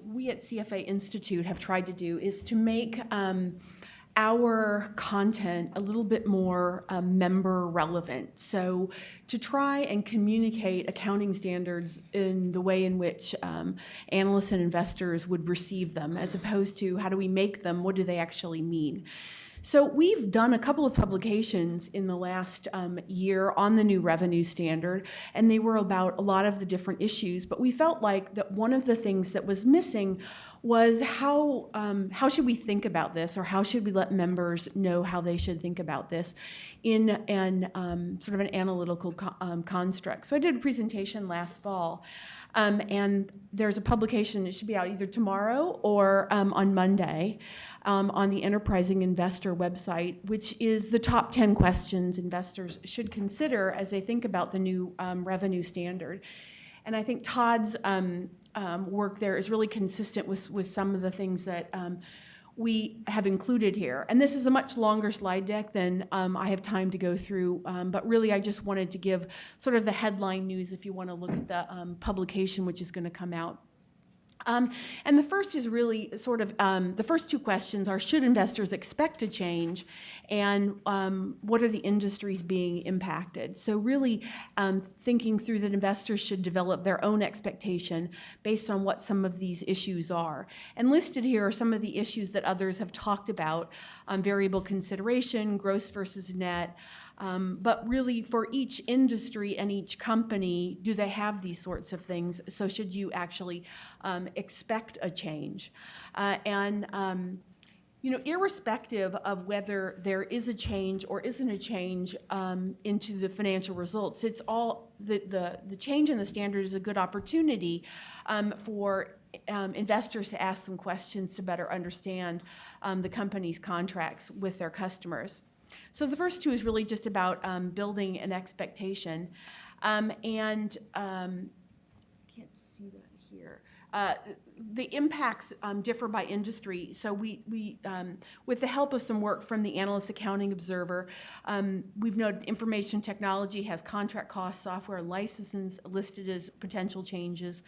we at CFA Institute have tried to do is to make our content a little bit more member relevant. So to try and communicate accounting standards in the way in which analysts and investors would receive them, as opposed to how do we make them, what do they actually mean? So we've done a couple of publications in the last year on the new revenue standard, and they were about a lot of the different issues, but we felt like that one of the things that was missing was how should we think about this, or how should we let members know how they should think about this in an sort of an analytical construct. So I did a presentation last fall, and there's a publication, it should be out either tomorrow or on Monday, on the Enterprising Investor website, which is the top 10 questions investors should consider as they think about the new revenue standard. And I think Todd's work there is really consistent with some of the things that we have included here. And this is a much longer slide deck than I have time to go through, but really I just wanted to give sort of the headline news if you want to look at the publication which is going to come out. And the first is really sort of, the first two questions are, should investors expect a change, and what are the industries being impacted? So really thinking through that investors should develop their own expectation based on what some of these issues are. And listed here are some of the issues that others have talked about, variable consideration, gross versus net. But really for each industry and each company, do they have these sorts of things? So should you actually expect a change? You know, irrespective of whether there is a change or isn't a change into the financial results, it's all the change in the standard is a good opportunity for investors to ask some questions to better understand the company's contracts with their customers. So the first two is really just about building an expectation, and can't see that here. The impacts differ by industry. So we with the help of some work from the Analyst Accounting Observer, we've noted information technology has contract costs, software, and licenses listed as potential changes.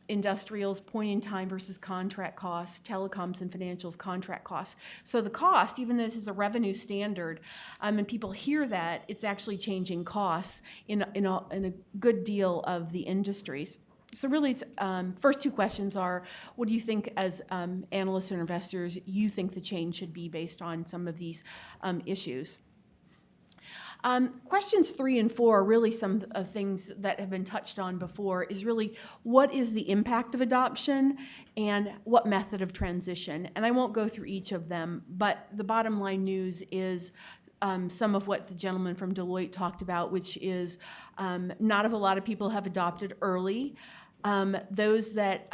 Industrials, point in time versus contract costs, telecoms and financials, contract costs. So the cost, even though this is a revenue standard, and people hear that, it's actually changing costs in a good deal of the industries. So really, it's, first two questions are, what do you think as analysts and investors you think the change should be based on some of these issues? Questions 3 and 4 are really some things that have been touched on before, is really what is the impact of adoption and what method of transition? And I won't go through each of them, but the bottom line news is some of what the gentleman from Deloitte talked about, which is not a lot of people have adopted early. Those that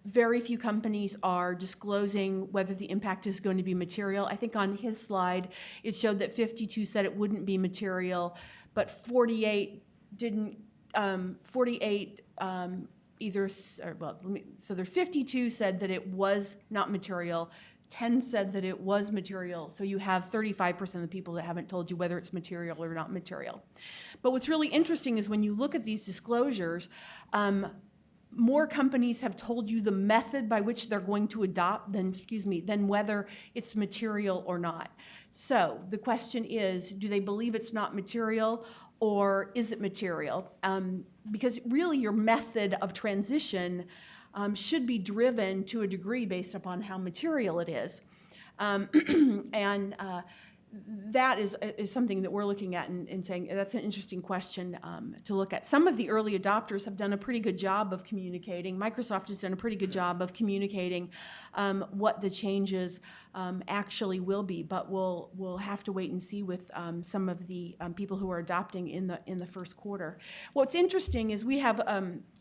very few companies are disclosing whether the impact is going to be material. I think on his slide, it showed that 52 said it wouldn't be material, but 48 didn't, 48 either, or, well, so there 52 said that it was not material, 10 said that it was material, so you have 35% of the people that haven't told you whether it's material or not material. But what's really interesting is when you look at these disclosures, more companies have told you the method by which they're going to adopt than whether it's material or not. So the question is, do they believe it's not material, or is it material? Because really your method of transition should be driven to a degree based upon how material it is. That is something that we're looking at and saying that's an interesting question to look at. Some of the early adopters have done a pretty good job of communicating. Microsoft has done a pretty good job of communicating what the changes actually will be, but we'll have to wait and see with some of the people who are adopting in the first quarter. What's interesting is we have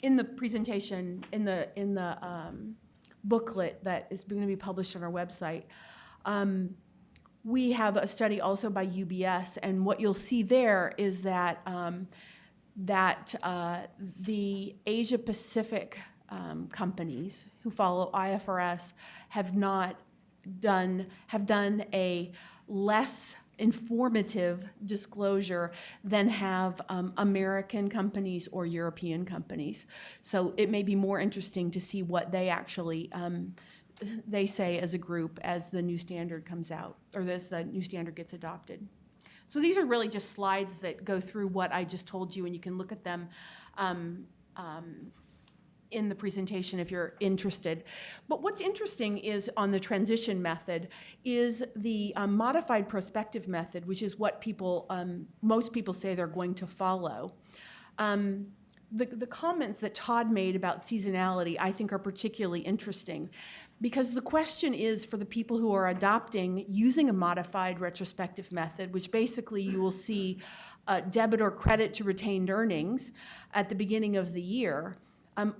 in the presentation in the booklet that is going to be published on our website. We have a study also by UBS, and what you'll see there is that the Asia Pacific companies who follow IFRS have done a less informative disclosure than have American companies or European companies. So it may be more interesting to see what they actually they say as a group as the new standard comes out, or as the new standard gets adopted. So these are really just slides that go through what I just told you, and you can look at them in the presentation if you're interested. But what's interesting is on the transition method is the modified prospective method, which is what people, most people say they're going to follow. The comments that Todd made about seasonality I think are particularly interesting, because the question is for the people who are adopting using a modified retrospective method, which basically you will see debit or credit to retained earnings at the beginning of the year.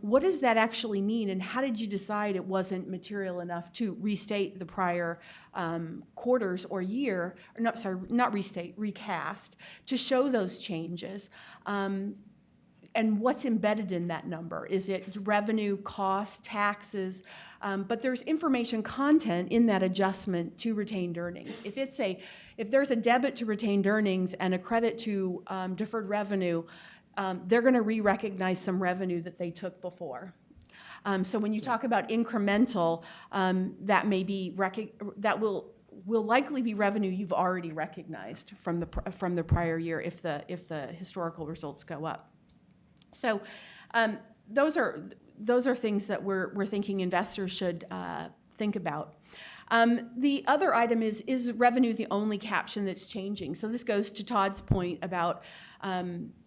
What does that actually mean, and how did you decide it wasn't material enough to restate the prior quarters or year, or not restate, recast, to show those changes? And what's embedded in that number? Is it revenue, cost, taxes? But there's information content in that adjustment to retained earnings. If there's a debit to retained earnings and a credit to deferred revenue, they're going to re-recognize some revenue that they took before. So when you talk about incremental, that may be that will likely be revenue you've already recognized from the prior year if the historical results go up. So those are things that we're thinking investors should think about. The other item is revenue the only caption that's changing? So this goes to Todd's point about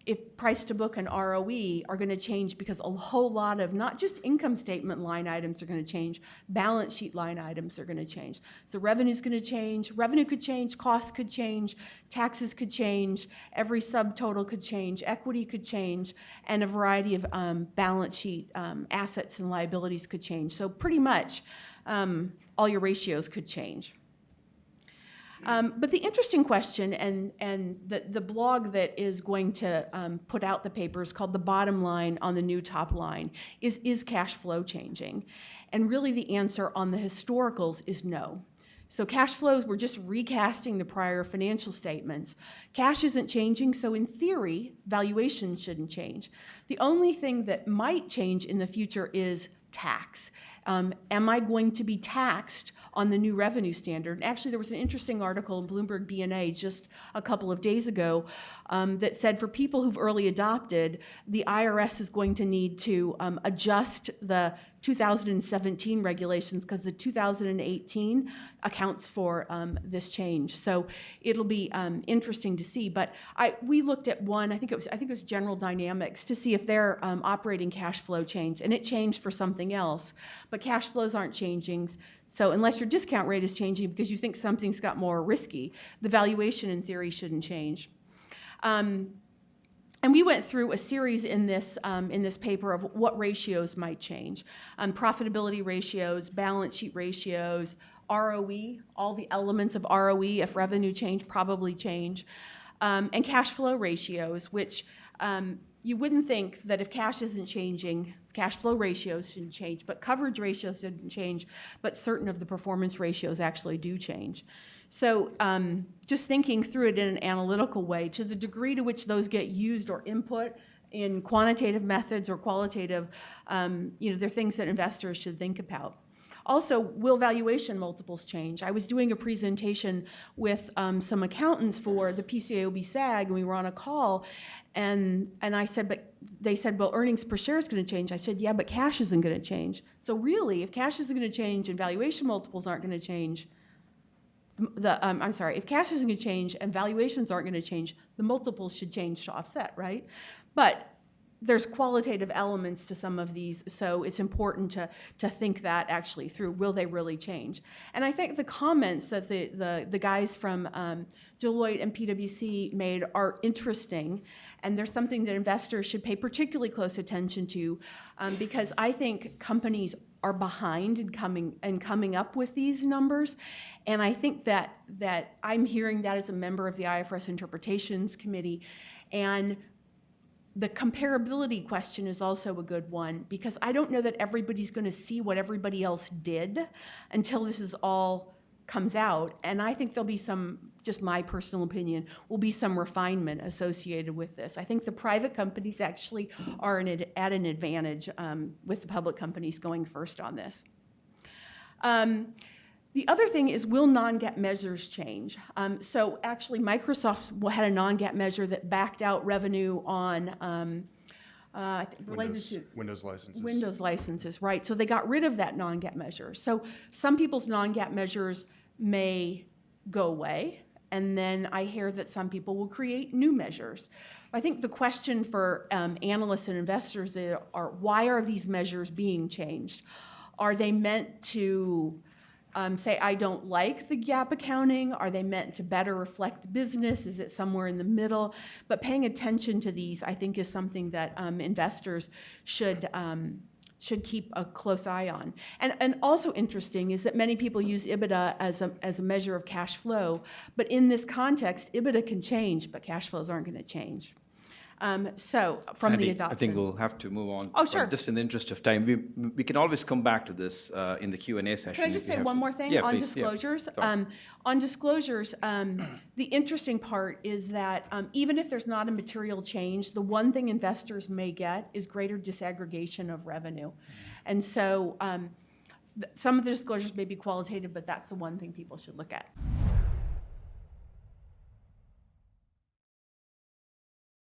if price to book and ROE are going to change because a whole lot of not just income statement line items are going to change, balance sheet line items are going to change. So revenue's going to change, revenue could change, costs could change, taxes could change, every subtotal could change, equity could change, and a variety of balance sheet assets and liabilities could change. So pretty much all your ratios could change. But the interesting question, and the blog that is going to put out the paper is called The Bottom Line on the New Top Line, is cash flow changing? And really the answer on the historicals is no. So cash flows, we're just recasting the prior financial statements. Cash isn't changing, so in theory, valuation shouldn't change. The only thing that might change in the future is tax. Am I going to be taxed on the new revenue standard? And actually, there was an interesting article in Bloomberg BNA just a couple of days ago that said for people who've early adopted, the IRS is going to need to adjust the 2017 regulations because the 2018 accounts for this change. So it'll be interesting to see. But we looked at one. I think it was General Dynamics to see if their operating cash flow changed, and it changed for something else. But cash flows aren't changing. So unless your discount rate is changing because you think something's got more risky, the valuation in theory shouldn't change. And we went through a series in this paper of what ratios might change. Profitability ratios, balance sheet ratios, ROE, all the elements of ROE, if revenue change, probably change, and cash flow ratios, which you wouldn't think that if cash isn't changing, cash flow ratios shouldn't change, but coverage ratios shouldn't change, but certain of the performance ratios actually do change. So just thinking through it in an analytical way, to the degree to which those get used or input in quantitative methods or qualitative, they're things that investors should think about. Also, will valuation multiples change? I was doing a presentation with some accountants for the PCAOB SAG, and we were on a call, and I said, but they said, well, earnings per share is going to change. I said, yeah, but cash isn't going to change. So really, if cash isn't going to change and valuation multiples aren't going to change, if cash isn't going to change and valuations aren't going to change, the multiples should change to offset, right? But there's qualitative elements to some of these, so it's important to think that actually through. Will they really change? And I think the comments that the guys from Deloitte and PwC made are interesting, and there's something that investors should pay particularly close attention to, because I think companies are behind in coming up with these numbers, and I think that I'm hearing that as a member of the IFRS Interpretations Committee, and the comparability question is also a good one, because I don't know that everybody's going to see what everybody else did until this is all comes out, and I think there'll be some, just my personal opinion, will be some refinement associated with this. I think the private companies actually are at an advantage with the public companies going first on this. The other thing is, will non-GAAP measures change? So actually, Microsoft had a non-GAAP measure that backed out revenue on Windows licenses. Windows licenses, right. So they got rid of that non-GAAP measure. So some people's non-GAAP measures may go away, and then I hear that some people will create new measures. I think the question for analysts and investors are, why are these measures being changed? Are they meant to say, I don't like the GAAP accounting? Are they meant to better reflect the business? Is it somewhere in the middle? But paying attention to these, I think, is something that investors should keep a close eye on. And also interesting is that many people use EBITDA as a measure of cash flow, but in this context, EBITDA can change, but cash flows aren't going to change. So from Sandy, the adoption. I think we'll have to move on. Oh, sure. Just in the interest of time, we can always come back to this in the Q&A session. Can I just say one more thing on disclosures? On disclosures, the interesting part is that even if there's not a material change, the one thing investors may get is greater disaggregation of revenue. And so some of the disclosures may be qualitative, but that's the one thing people should look at.